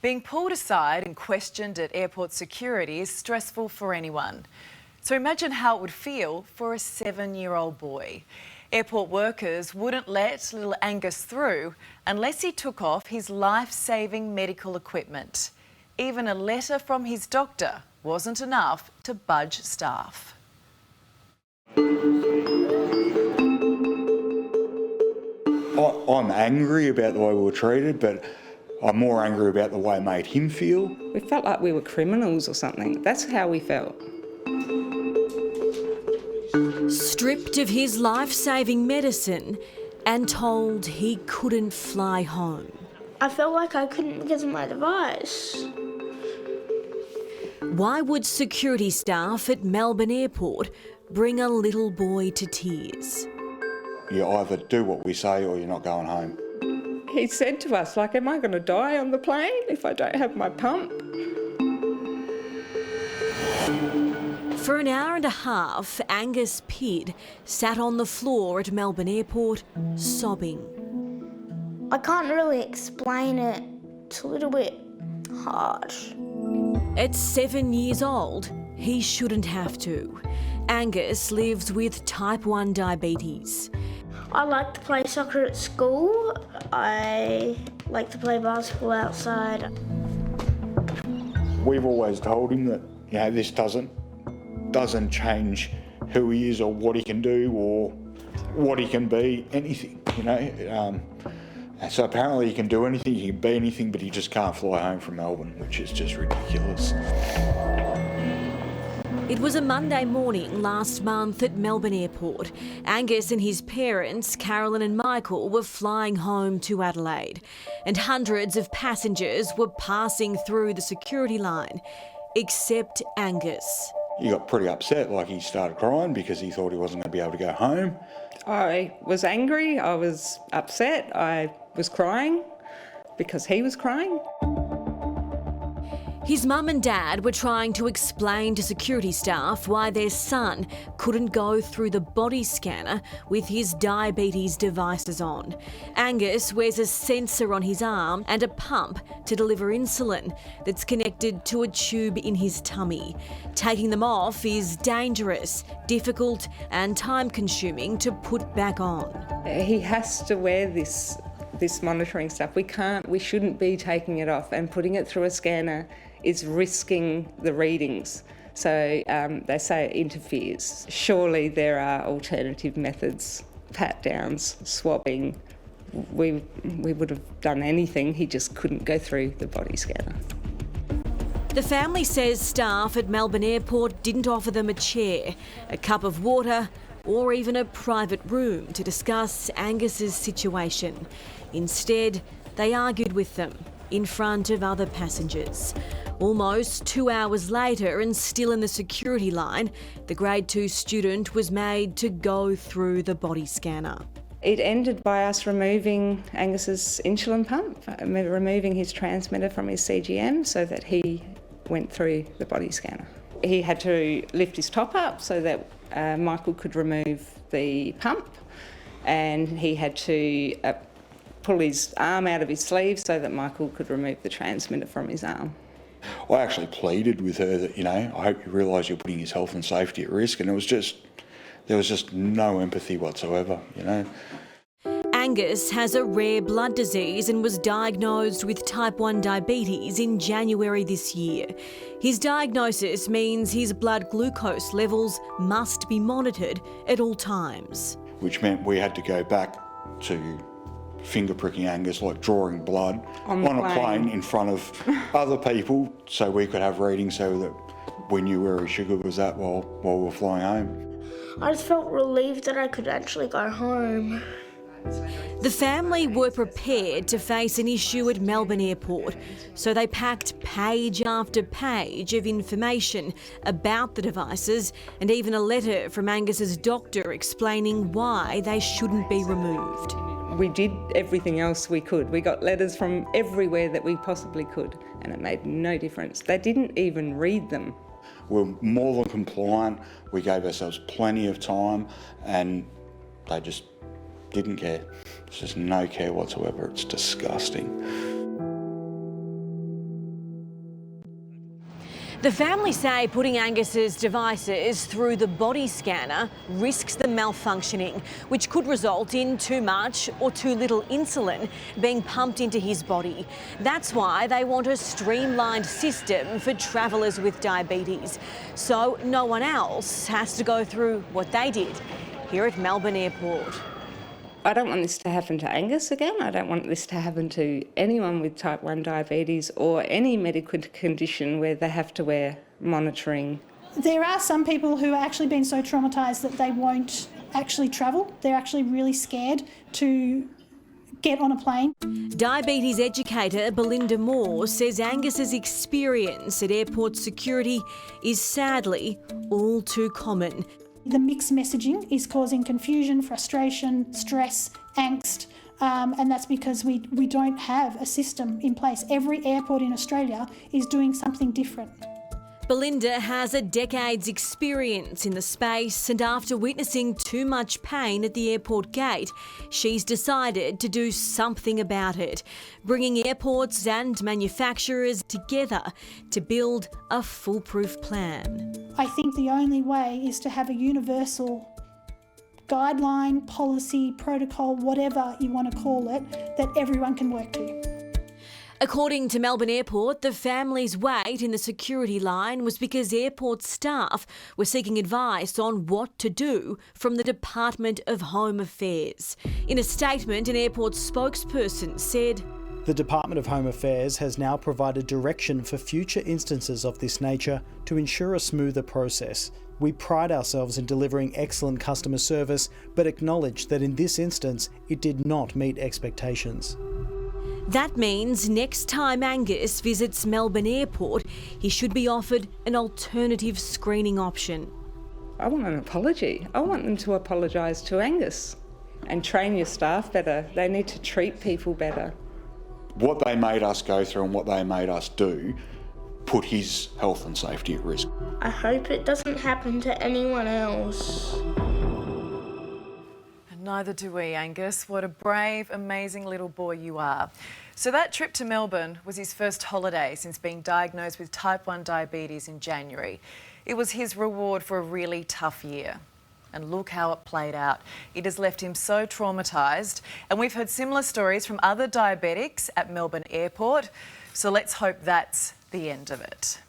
Being pulled aside and questioned at airport security is stressful for anyone. So imagine how it would feel for a 7-year-old boy. Airport workers wouldn't let little Angus through unless he took off his life-saving medical equipment. Even a letter from his doctor wasn't enough to budge staff. I'm angry about the way we were treated, but I'm more angry about the way it made him feel. We felt like we were criminals or something. That's how we felt. Stripped of his life-saving medicine and told he couldn't fly home. I felt like I couldn't get my device. Why would security staff at Melbourne Airport bring a little boy to tears? You either do what we say or you're not going home. He said to us, like, am I going to die on the plane if I don't have my pump? For an hour and a half, Angus Pidd sat on the floor at Melbourne Airport, sobbing. I can't really explain it. It's a little bit hard. At 7 years old, he shouldn't have to. Angus lives with type 1 diabetes. I like to play soccer at school. I like to play basketball outside. We've always told him that, this doesn't change who he is or what he can do or what he can be, anything, So apparently he can do anything, he can be anything, but he just can't fly home from Melbourne, which is just ridiculous. It was a Monday morning last month at Melbourne Airport. Angus and his parents, Carolyn and Michael, were flying home to Adelaide, and hundreds of passengers were passing through the security line, except Angus. He got pretty upset, like he started crying because he thought he wasn't going to be able to go home. I was angry, I was upset, I was crying because he was crying. His mum and dad were trying to explain to security staff why their son couldn't go through the body scanner with his diabetes devices on. Angus wears a sensor on his arm and a pump to deliver insulin that's connected to a tube in his tummy. Taking them off is dangerous, difficult and time-consuming to put back on. He has to wear this monitoring stuff. We shouldn't be taking it off, and putting it through a scanner is risking the readings. So they say it interferes. Surely there are alternative methods, pat-downs, swabbing. We would have done anything, he just couldn't go through the body scanner. The family says staff at Melbourne Airport didn't offer them a chair, a cup of water, or even a private room to discuss Angus's situation. Instead, they argued with them in front of other passengers. Almost 2 hours later, and still in the security line, the grade 2 student was made to go through the body scanner. It ended by us removing Angus's insulin pump, removing his transmitter from his CGM so that he went through the body scanner. He had to lift his top up so that Michael could remove the pump, and he had to pull his arm out of his sleeve so that Michael could remove the transmitter from his arm. I actually pleaded with her that, I hope you realise you're putting his health and safety at risk, and there was just no empathy whatsoever, Angus has a rare blood disease and was diagnosed with type 1 diabetes in January this year. His diagnosis means his blood glucose levels must be monitored at all times. Which meant we had to go back to finger pricking Angus, like drawing blood on a plane in front of other people so we could have readings so that we knew where his sugar was at while we were flying home. I just felt relieved that I could actually go home. The family were prepared to face an issue at Melbourne Airport, so they packed page after page of information about the devices and even a letter from Angus's doctor explaining why they shouldn't be removed. We did everything else we could. We got letters from everywhere that we possibly could, and it made no difference. They didn't even read them. We're more than compliant. We gave ourselves plenty of time, and they just didn't care. There's just no care whatsoever. It's disgusting. The family say putting Angus's devices through the body scanner risks them malfunctioning, which could result in too much or too little insulin being pumped into his body. That's why they want a streamlined system for travellers with diabetes, so no one else has to go through what they did here at Melbourne Airport. I don't want this to happen to Angus again. I don't want this to happen to anyone with type 1 diabetes or any medical condition where they have to wear monitoring. There are some people who are actually been so traumatised that they won't actually travel. They're actually really scared to get on a plane. Diabetes educator Belinda Moore says Angus's experience at airport security is sadly all too common. The mixed messaging is causing confusion, frustration, stress, angst, and that's because we don't have a system in place. Every airport in Australia is doing something different. Belinda has a decade's experience in the space, and after witnessing too much pain at the airport gate, she's decided to do something about it, bringing airports and manufacturers together to build a foolproof plan. I think the only way is to have a universal guideline, policy, protocol, whatever you want to call it, that everyone can work to. According to Melbourne Airport, the family's wait in the security line was because airport staff were seeking advice on what to do from the Department of Home Affairs. In a statement, an airport spokesperson said, "The Department of Home Affairs has now provided direction for future instances of this nature to ensure a smoother process. We pride ourselves in delivering excellent customer service, but acknowledge that in this instance, it did not meet expectations." That means next time Angus visits Melbourne Airport, he should be offered an alternative screening option. I want an apology. I want them to apologise to Angus and train your staff better. They need to treat people better. What they made us go through and what they made us do put his health and safety at risk. I hope it doesn't happen to anyone else. Neither do we, Angus. What a brave, amazing little boy you are. So that trip to Melbourne was his first holiday since being diagnosed with type 1 diabetes in January. It was his reward for a really tough year. And look how it played out. It has left him so traumatised. And we've heard similar stories from other diabetics at Melbourne Airport. So let's hope that's the end of it.